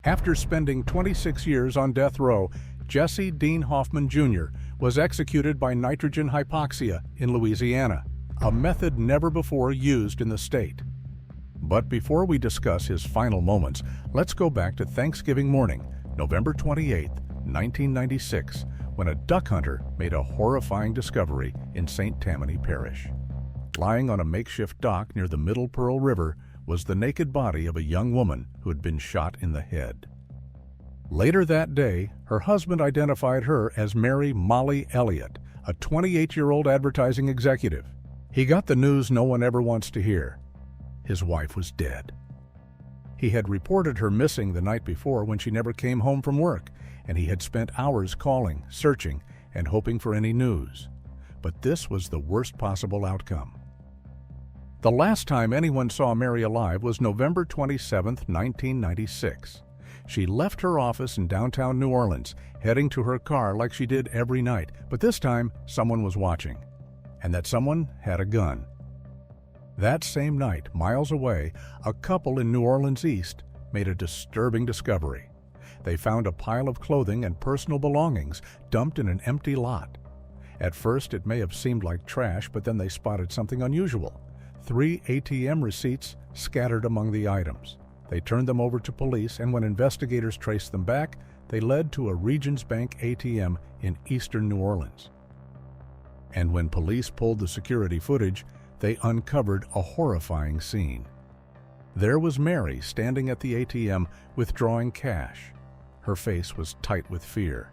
After spending 26 years on death row, Jessie Dean Hoffman Jr. was executed by nitrogen hypoxia in Louisiana, a method never before used in the state. But before we discuss his final moments, let's go back to Thanksgiving morning, November 28, 1996, when a duck hunter made a horrifying discovery in St. Tammany Parish. Lying on a makeshift dock near the Middle Pearl River was the naked body of a young woman who had been shot in the head. Later that day, her husband identified her as Molly Elliott, a 28-year-old advertising executive. He got the news no one ever wants to hear. His wife was dead. He had reported her missing the night before when she never came home from work, and he had spent hours calling, searching, and hoping for any news. But this was the worst possible outcome. The last time anyone saw Mary alive was November 27, 1996. She left her office in downtown New Orleans, heading to her car like she did every night, but this time someone was watching, and that someone had a gun. That same night, miles away, a couple in New Orleans East made a disturbing discovery. They found a pile of clothing and personal belongings dumped in an empty lot. At first, it may have seemed like trash, but then they spotted something unusual. 3 ATM receipts scattered among the items. They turned them over to police, and when investigators traced them back, they led to a Regions Bank ATM in eastern New Orleans. And when police pulled the security footage, they uncovered a horrifying scene. There was Mary standing at the ATM withdrawing cash. Her face was tight with fear.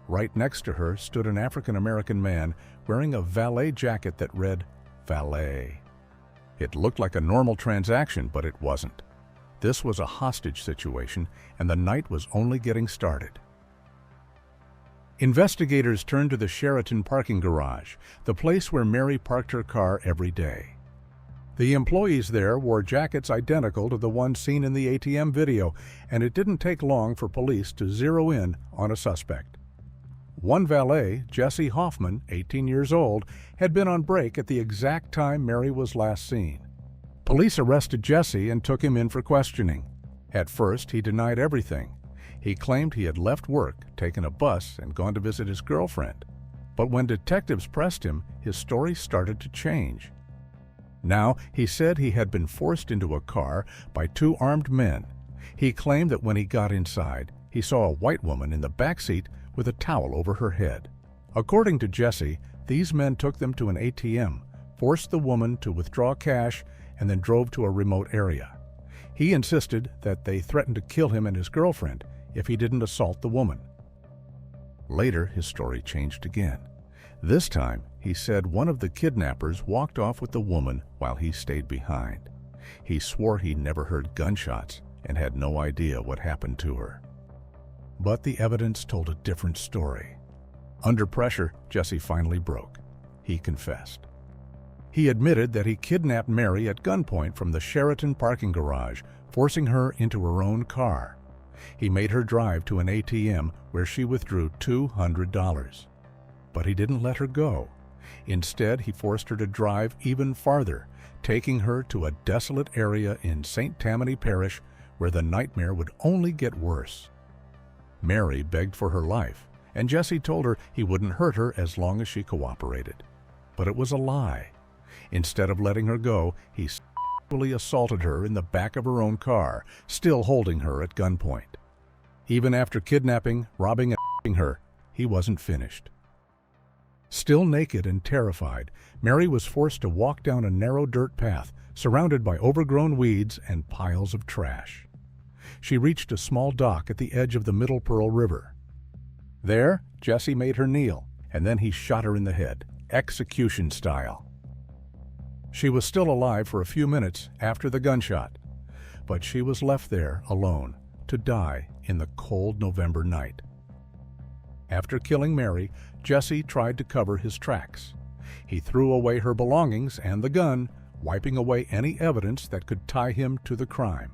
Right next to her stood an African-American man wearing a valet jacket that read, "Valet." It looked like a normal transaction, but it wasn't. This was a hostage situation, and the night was only getting started. Investigators turned to the Sheraton parking garage, the place where Mary parked her car every day. The employees there wore jackets identical to the one seen in the ATM video, and it didn't take long for police to zero in on a suspect. One valet, Jessie Hoffman, 18 years old, had been on break at the exact time Mary was last seen. Police arrested Jessie and took him in for questioning. At first, he denied everything. He claimed he had left work, taken a bus, and gone to visit his girlfriend. But when detectives pressed him, his story started to change. Now, he said he had been forced into a car by 2 armed men. He claimed that when he got inside, he saw a white woman in the back seat with a towel over her head. According to Jessie, these men took them to an ATM, forced the woman to withdraw cash, and then drove to a remote area. He insisted that they threatened to kill him and his girlfriend if he didn't assault the woman. Later, his story changed again. This time, he said one of the kidnappers walked off with the woman while he stayed behind. He swore he never heard gunshots and had no idea what happened to her. But the evidence told a different story. Under pressure, Jessie finally broke. He confessed. He admitted that he kidnapped Mary at gunpoint from the Sheraton parking garage, forcing her into her own car. He made her drive to an ATM where she withdrew $200. But he didn't let her go. Instead, he forced her to drive even farther, taking her to a desolate area in St. Tammany Parish where the nightmare would only get worse. Mary begged for her life, and Jessie told her he wouldn't hurt her as long as she cooperated. But it was a lie. Instead of letting her go, he sexually assaulted her in the back of her own car, still holding her at gunpoint. Even after kidnapping, robbing, and raping her, he wasn't finished. Still naked and terrified, Mary was forced to walk down a narrow dirt path surrounded by overgrown weeds and piles of trash. She reached a small dock at the edge of the Middle Pearl River. There, Jessie made her kneel, and then he shot her in the head, execution style. She was still alive for a few minutes after the gunshot, but she was left there alone to die in the cold November night. After killing Mary, Jessie tried to cover his tracks. He threw away her belongings and the gun, wiping away any evidence that could tie him to the crime.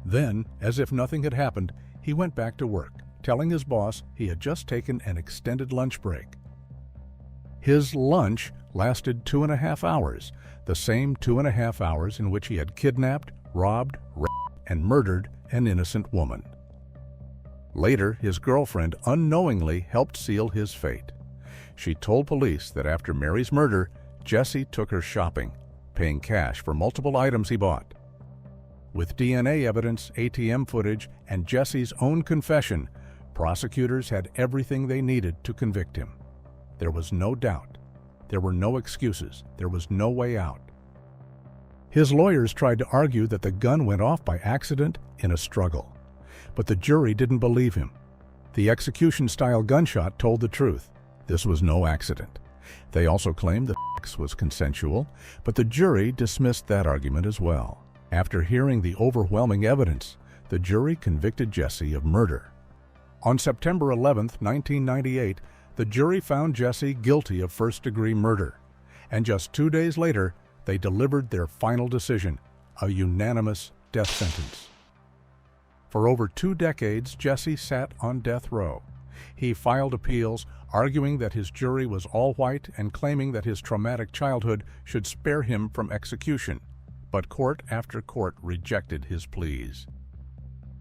Then, as if nothing had happened, he went back to work, telling his boss he had just taken an extended lunch break. His lunch lasted 2.5 hours, the same 2.5 hours in which he had kidnapped, robbed, raped, and murdered an innocent woman. Later, his girlfriend unknowingly helped seal his fate. She told police that after Mary's murder, Jessie took her shopping, paying cash for multiple items he bought. With DNA evidence, ATM footage, and Jessie's own confession, prosecutors had everything they needed to convict him. There was no doubt. There were no excuses. There was no way out. His lawyers tried to argue that the gun went off by accident in a struggle, but the jury didn't believe him. The execution-style gunshot told the truth. This was no accident. They also claimed the sex was consensual, but the jury dismissed that argument as well. After hearing the overwhelming evidence, the jury convicted Jessie of murder. On September 11, 1998, the jury found Jessie guilty of first-degree murder, and just 2 days later, they delivered their final decision, a unanimous death sentence. For over 2 decades, Jessie sat on death row. He filed appeals, arguing that his jury was all white and claiming that his traumatic childhood should spare him from execution. But court after court rejected his pleas.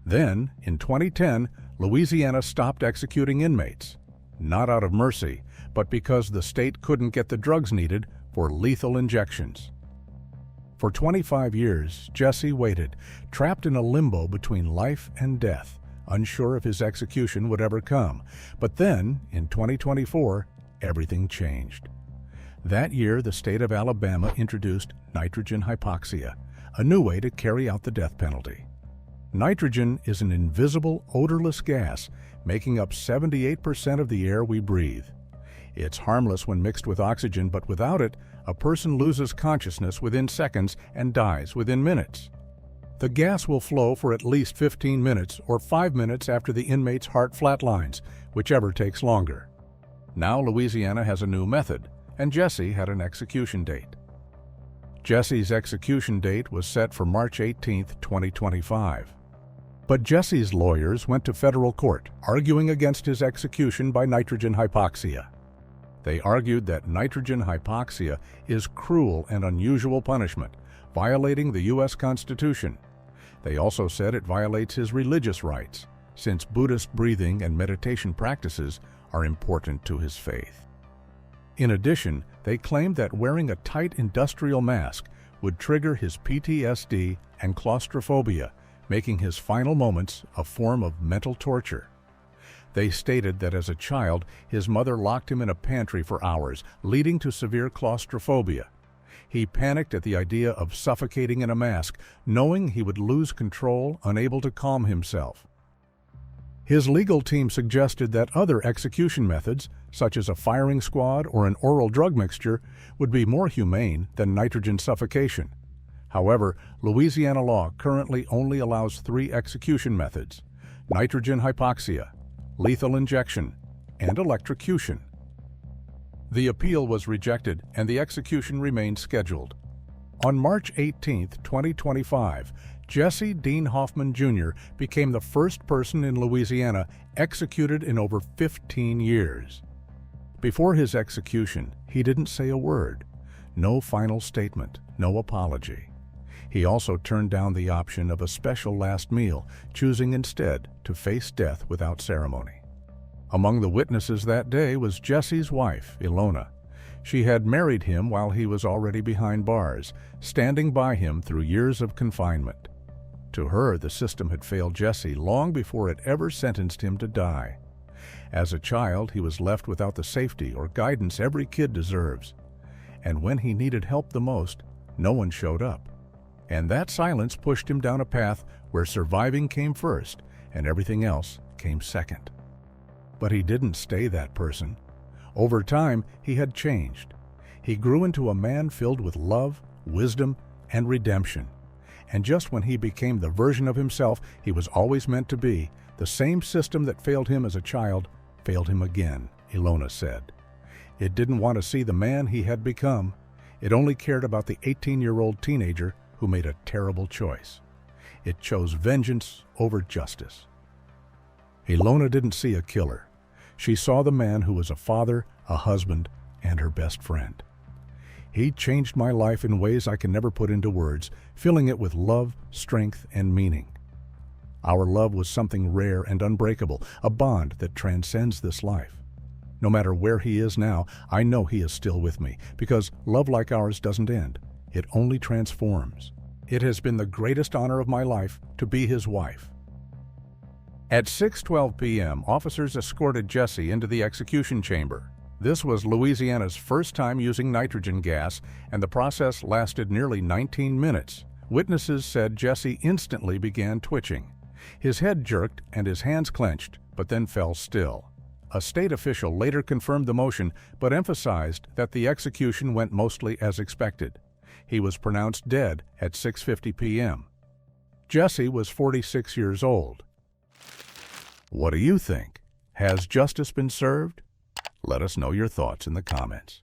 Then, in 2010, Louisiana stopped executing inmates, not out of mercy, but because the state couldn't get the drugs needed for lethal injections. For 25 years, Jessie waited, trapped in a limbo between life and death, unsure if his execution would ever come. But then, in 2024, everything changed. That year, the state of Alabama introduced nitrogen hypoxia, a new way to carry out the death penalty. Nitrogen is an invisible, odorless gas, making up 78% of the air we breathe. It's harmless when mixed with oxygen, but without it, a person loses consciousness within seconds and dies within minutes. The gas will flow for at least 15 minutes or 5 minutes after the inmate's heart flatlines, whichever takes longer. Now Louisiana has a new method, and Jessie had an execution date. Jessie's execution date was set for March 18, 2025. But Jessie's lawyers went to federal court, arguing against his execution by nitrogen hypoxia. They argued that nitrogen hypoxia is cruel and unusual punishment, violating the U.S. Constitution. They also said it violates his religious rights, since Buddhist breathing and meditation practices are important to his faith. In addition, they claimed that wearing a tight industrial mask would trigger his PTSD and claustrophobia, making his final moments a form of mental torture. They stated that as a child, his mother locked him in a pantry for hours, leading to severe claustrophobia. He panicked at the idea of suffocating in a mask, knowing he would lose control, unable to calm himself. His legal team suggested that other execution methods, such as a firing squad or an oral drug mixture, would be more humane than nitrogen suffocation. However, Louisiana law currently only allows 3 execution methods: nitrogen hypoxia, lethal injection, and electrocution. The appeal was rejected and the execution remained scheduled. On March 18, 2025, Jessie Dean Hoffman Jr. became the first person in Louisiana executed in over 15 years. Before his execution, he didn't say a word. No final statement, no apology. He also turned down the option of a special last meal, choosing instead to face death without ceremony. Among the witnesses that day was Jessie's wife, Ilona. She had married him while he was already behind bars, standing by him through years of confinement. To her, the system had failed Jessie long before it ever sentenced him to die. As a child, he was left without the safety or guidance every kid deserves. And when he needed help the most, no one showed up. And that silence pushed him down a path where surviving came first and everything else came second. But he didn't stay that person. Over time, he had changed. He grew into a man filled with love, wisdom, and redemption. And just when he became the version of himself he was always meant to be, the same system that failed him as a child failed him again, Ilona said. It didn't want to see the man he had become. It only cared about the 18-year-old teenager who made a terrible choice. It chose vengeance over justice. Ilona didn't see a killer. She saw the man who was a father, a husband, and her best friend. He changed my life in ways I can never put into words, filling it with love, strength, and meaning. Our love was something rare and unbreakable, a bond that transcends this life. No matter where he is now, I know he is still with me, because love like ours doesn't end. It only transforms. It has been the greatest honor of my life to be his wife. At 6:12 p.m., officers escorted Jessie into the execution chamber. This was Louisiana's first time using nitrogen gas, and the process lasted nearly 19 minutes. Witnesses said Jessie instantly began twitching. His head jerked and his hands clenched, but then fell still. A state official later confirmed the motion, but emphasized that the execution went mostly as expected. He was pronounced dead at 6:50 p.m. Jessie was 46 years old. What do you think? Has justice been served? Let us know your thoughts in the comments.